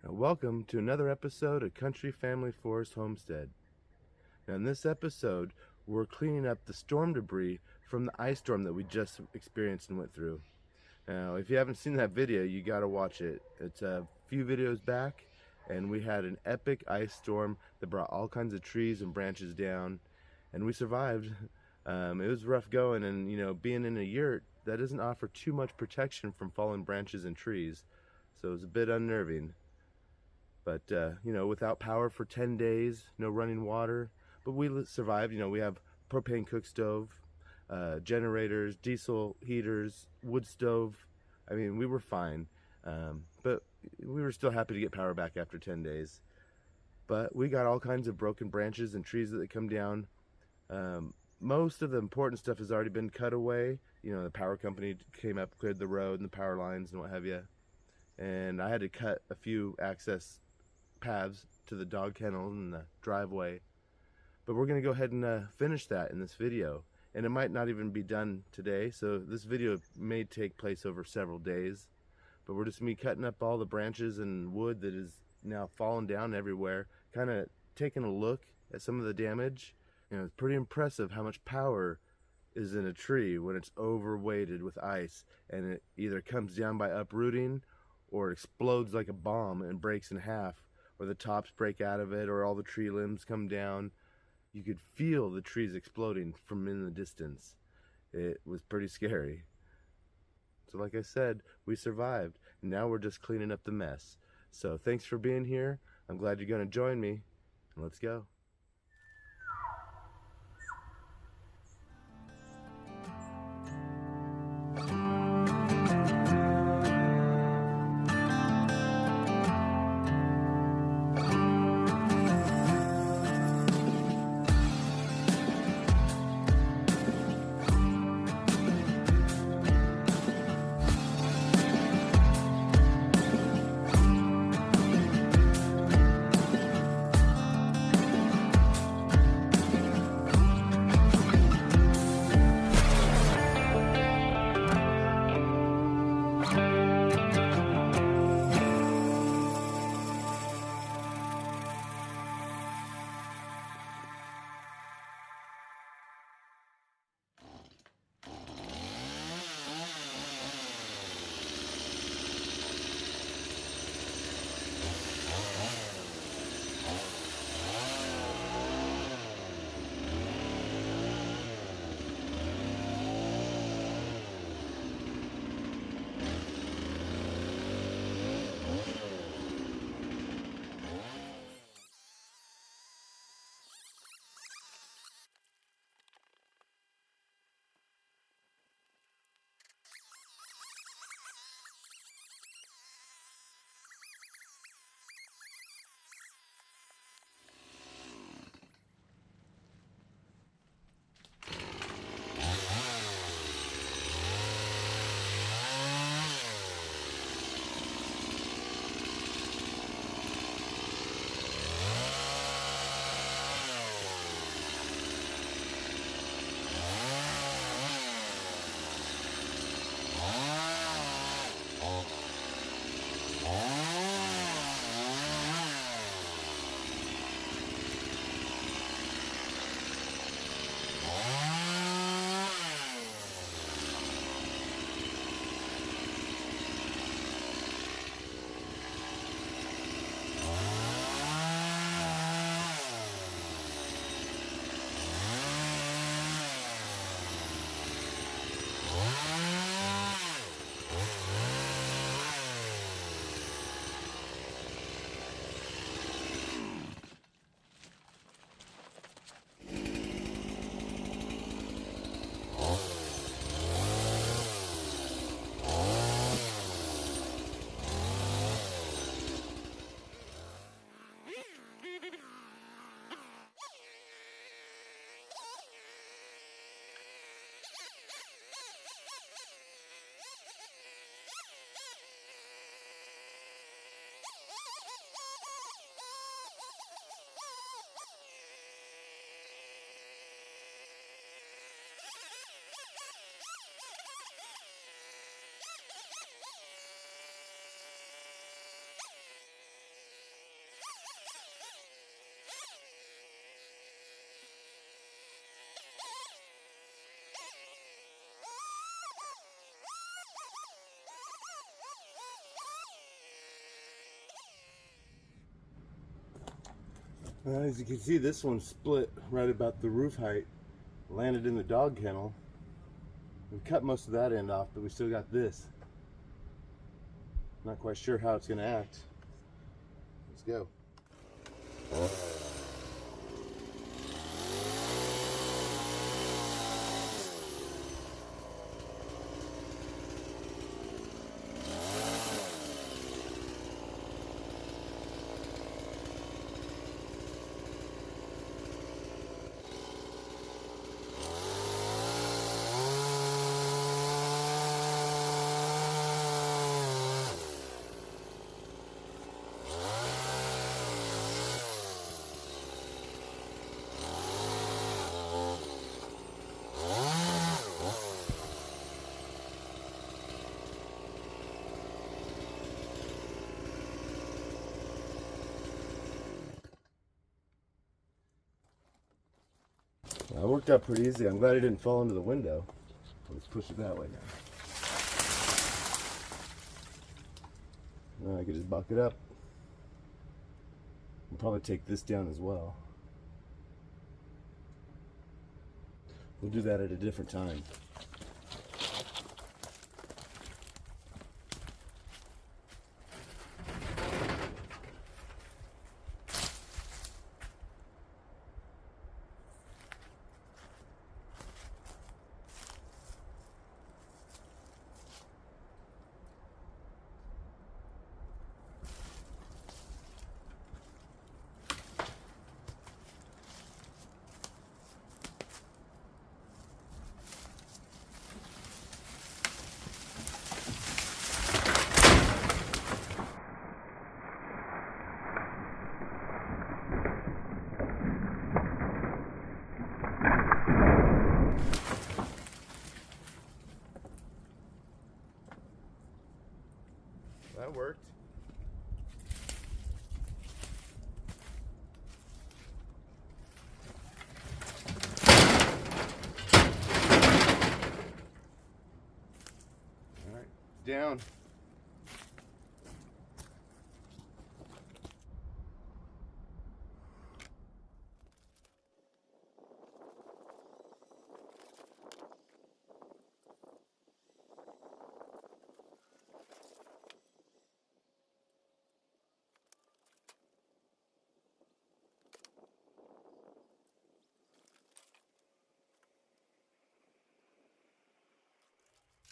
Welcome to another episode of Country Family Forest Homestead. Now in this episode, we're cleaning up the storm debris from the ice storm that we just experienced and went through. Now, if you haven't seen that video, you gotta watch it. It's a few videos back, and we had an epic ice storm that brought all kinds of trees and branches down, and we survived. It was rough going, and being in a yurt, that doesn't offer too much protection from fallen branches and trees, so it was a bit unnerving. But, without power for 10 days, no running water, but we survived. We have propane cook stove, generators, diesel heaters, wood stove. I mean, we were fine, but we were still happy to get power back after 10 days. But we got all kinds of broken branches and trees that come down. Most of the important stuff has already been cut away. The power company came up, cleared the road and the power lines and what have you. And I had to cut a few access paths to the dog kennel and the driveway. But we're going to go ahead and finish that in this video. And it might not even be done today, so this video may take place over several days. But we're just me cutting up all the branches and wood that is now fallen down everywhere, kind of taking a look at some of the damage. It's pretty impressive how much power is in a tree when it's overweighted with ice, and it either comes down by uprooting or it explodes like a bomb and breaks in half, or the tops break out of it, or all the tree limbs come down. You could feel the trees exploding from in the distance. It was pretty scary. So like I said, we survived, and now we're just cleaning up the mess. So thanks for being here. I'm glad you're going to join me, and let's go. As you can see, this one split right about the roof height, landed in the dog kennel. We cut most of that end off, but we still got this. Not quite sure how it's going to act. Let's go. That worked out pretty easy. I'm glad it didn't fall into the window. Let's push it that way now. Now I can just buck it up. I'll probably take this down as well. We'll do that at a different time. That worked. All right, down.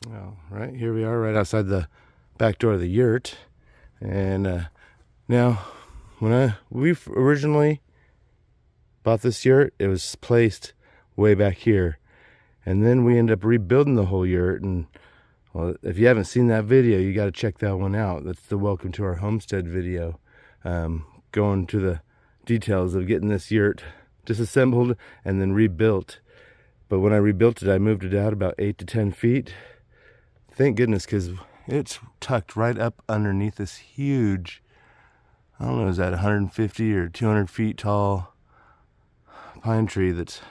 Well, right here we are, right outside the back door of the yurt, and now when we originally bought this yurt, it was placed way back here, and then we ended up rebuilding the whole yurt. And well, if you haven't seen that video, you got to check that one out. That's the welcome to our homestead video, going to the details of getting this yurt disassembled and then rebuilt. But when I rebuilt it, I moved it out about 8 to 10 feet. Thank goodness, because it's tucked right up underneath this huge, I don't know, is that 150 or 200 feet tall pine tree that's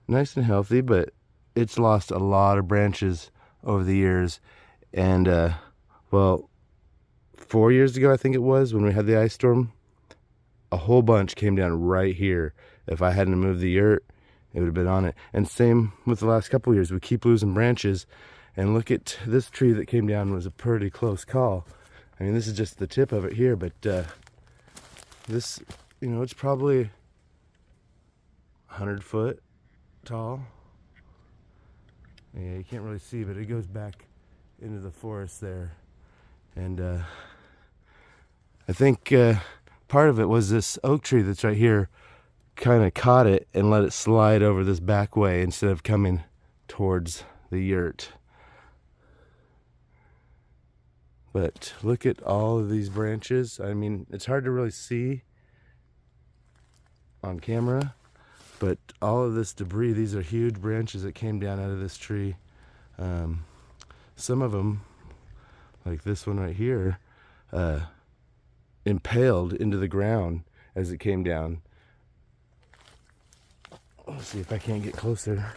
nice and healthy, but it's lost a lot of branches over the years. And well, 4 years ago, I think it was, when we had the ice storm, a whole bunch came down right here. If I hadn't moved the yurt, it would have been on it. And same with the last couple of years, we keep losing branches. And look at this tree that came down, was a pretty close call. I mean, this is just the tip of it here, but this, you know, it's probably 100 foot tall. Yeah, you can't really see, but it goes back into the forest there. And I think part of it was this oak tree that's right here kind of caught it and let it slide over this back way instead of coming towards the yurt. But look at all of these branches. I mean, it's hard to really see on camera, but all of this debris, these are huge branches that came down out of this tree. Some of them, like this one right here, impaled into the ground as it came down. Let's see if I can't get closer.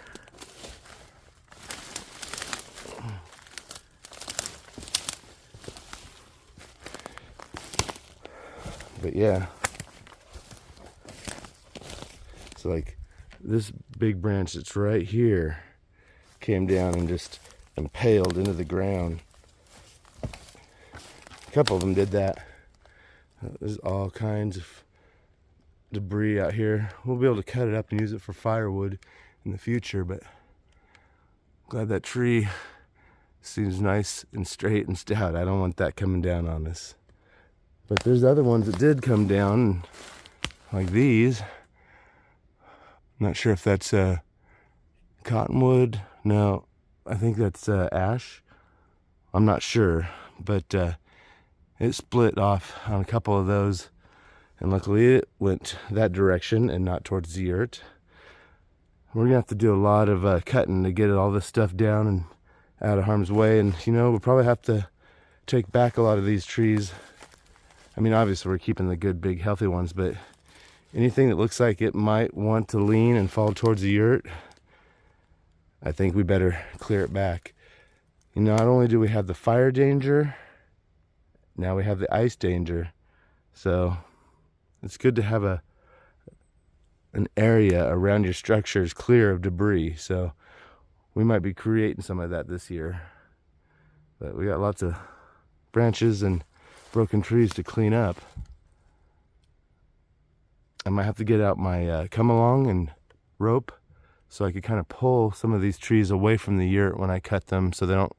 But yeah, So like this big branch that's right here came down and just impaled into the ground. A couple of them did that. There's all kinds of debris out here. We'll be able to cut it up and use it for firewood in the future, but glad that tree seems nice and straight and stout. I don't want that coming down on us. But there's other ones that did come down, like these. I'm not sure if that's cottonwood. No, I think that's ash. I'm not sure, but it split off on a couple of those, and luckily it went that direction and not towards the yurt. We're gonna have to do a lot of cutting to get all this stuff down and out of harm's way, and you know, we'll probably have to take back a lot of these trees. I mean, obviously we're keeping the good, big, healthy ones, but anything that looks like it might want to lean and fall towards the yurt, I think we better clear it back. You know, not only do we have the fire danger, now we have the ice danger. So it's good to have an area around your structures clear of debris. So we might be creating some of that this year. But we got lots of branches and broken trees to clean up. I might have to get out my come along and rope so I could kind of pull some of these trees away from the yurt when I cut them so they don't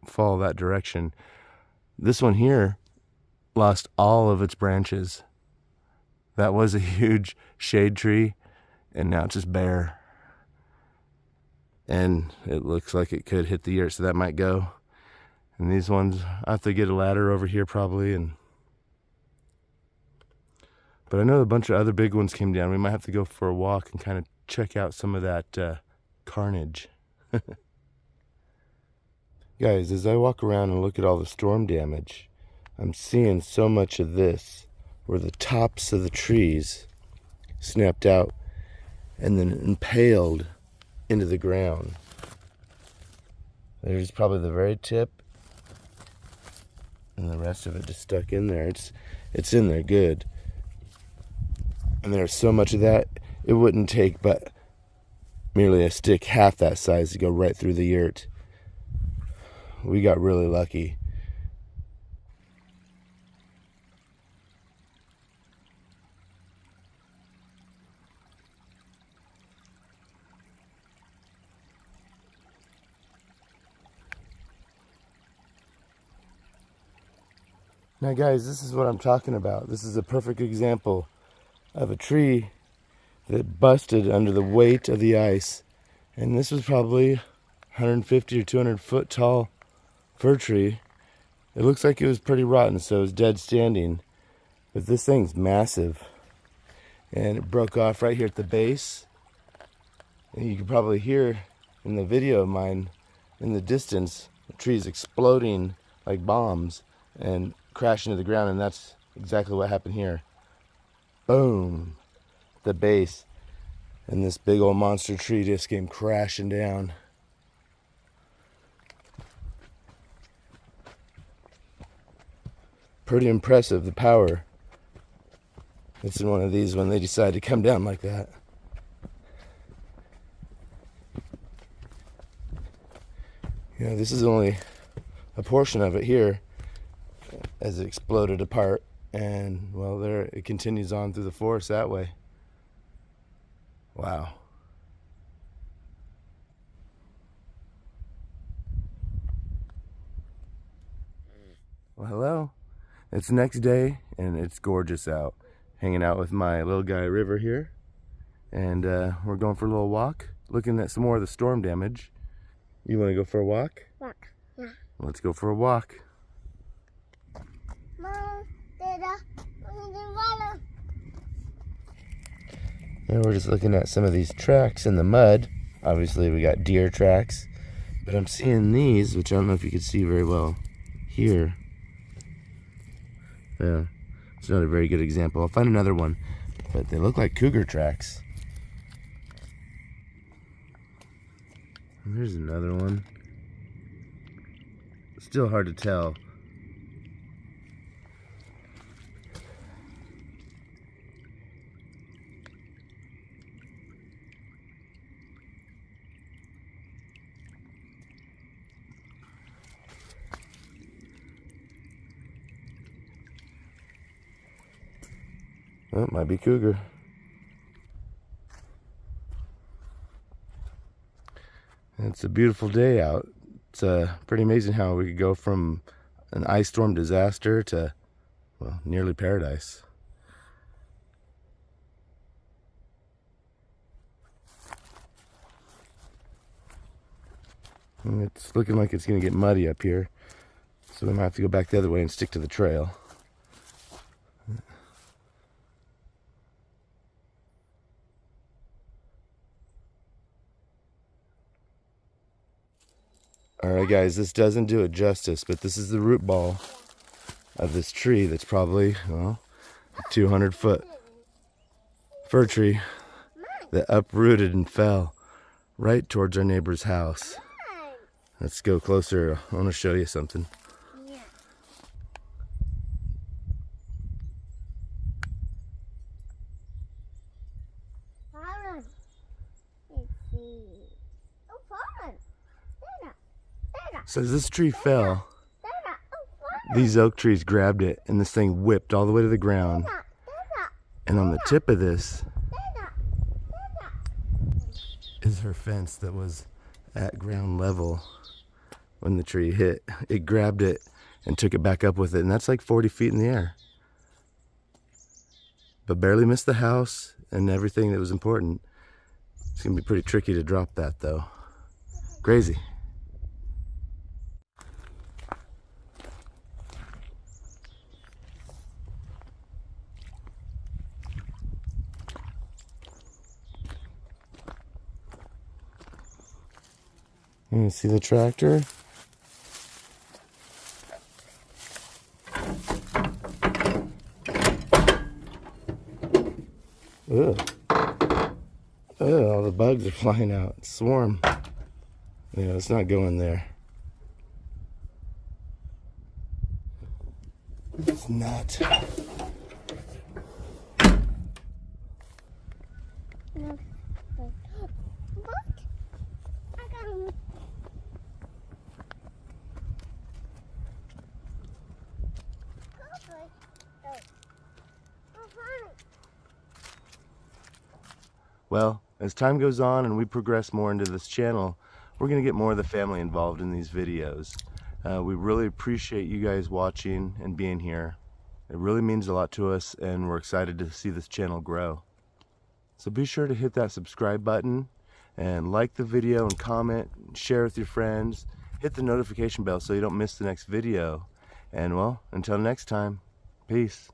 fall that direction. This one here lost all of its branches. That was a huge shade tree, and now it's just bare. And it looks like it could hit the yurt, so that might go. And these ones, I have to get a ladder over here probably. But I know a bunch of other big ones came down. We might have to go for a walk and kind of check out some of that carnage. Guys, as I walk around and look at all the storm damage, I'm seeing so much of this where the tops of the trees snapped out and then impaled into the ground. There's probably the very tip, and the rest of it just stuck in there. It's in there good. And there's so much of that, it wouldn't take but merely a stick half that size to go right through the yurt. We got really lucky. Now guys, this is what I'm talking about. This is a perfect example of a tree that busted under the weight of the ice. And this was probably 150 or 200 foot tall fir tree. It looks like it was pretty rotten, so it was dead standing. But this thing's massive. And it broke off right here at the base. And you can probably hear in the video of mine, in the distance, the trees exploding like bombs and crashing to the ground, and that's exactly what happened here. Boom! The base. And this big old monster tree just came crashing down. Pretty impressive, the power that's in one of these when they decide to come down like that. You know, this is only a portion of it here as it exploded apart, and well, there it continues on through the forest that way. Wow. Well, hello. It's the next day, and it's gorgeous out. Hanging out with my little guy River here, and we're going for a little walk, looking at some more of the storm damage. You want to go for a walk? Walk, yeah. Let's go for a walk. Mom, Dada, water. And we're just looking at some of these tracks in the mud. Obviously we got deer tracks, but I'm seeing these, which I don't know if you can see very well here. Yeah, it's not a very good example. I'll find another one, but they look like cougar tracks. And there's another one. Still hard to tell. Oh, it might be cougar. It's a beautiful day out. It's pretty amazing how we could go from an ice storm disaster to, well, nearly paradise. And it's looking like it's going to get muddy up here, so we might have to go back the other way and stick to the trail. Alright guys, this doesn't do it justice, but this is the root ball of this tree that's probably, well, a 200-foot fir tree that uprooted and fell right towards our neighbor's house. Let's go closer. I want to show you something. Yeah. Fallin. Let's see. Oh, Fallin. There. So as this tree fell, Oh, Fallin. these oak trees grabbed it and this thing whipped all the way to the ground. And on the tip of this is her fence that was at ground level when the tree hit. It grabbed it and took it back up with it, and that's like 40 feet in the air. But barely missed the house and everything that was important. It's gonna be pretty tricky to drop that though. Crazy. You see the tractor? Ugh. Ugh, all the bugs are flying out. Swarm. Yeah, let's not go in there. It's not. Look. I got him. Well, as time goes on and we progress more into this channel, we're going to get more of the family involved in these videos. We really appreciate you guys watching and being here. It really means a lot to us, and we're excited to see this channel grow. So be sure to hit that subscribe button and like the video and comment, and share with your friends. Hit the notification bell so you don't miss the next video. And well, until next time, peace.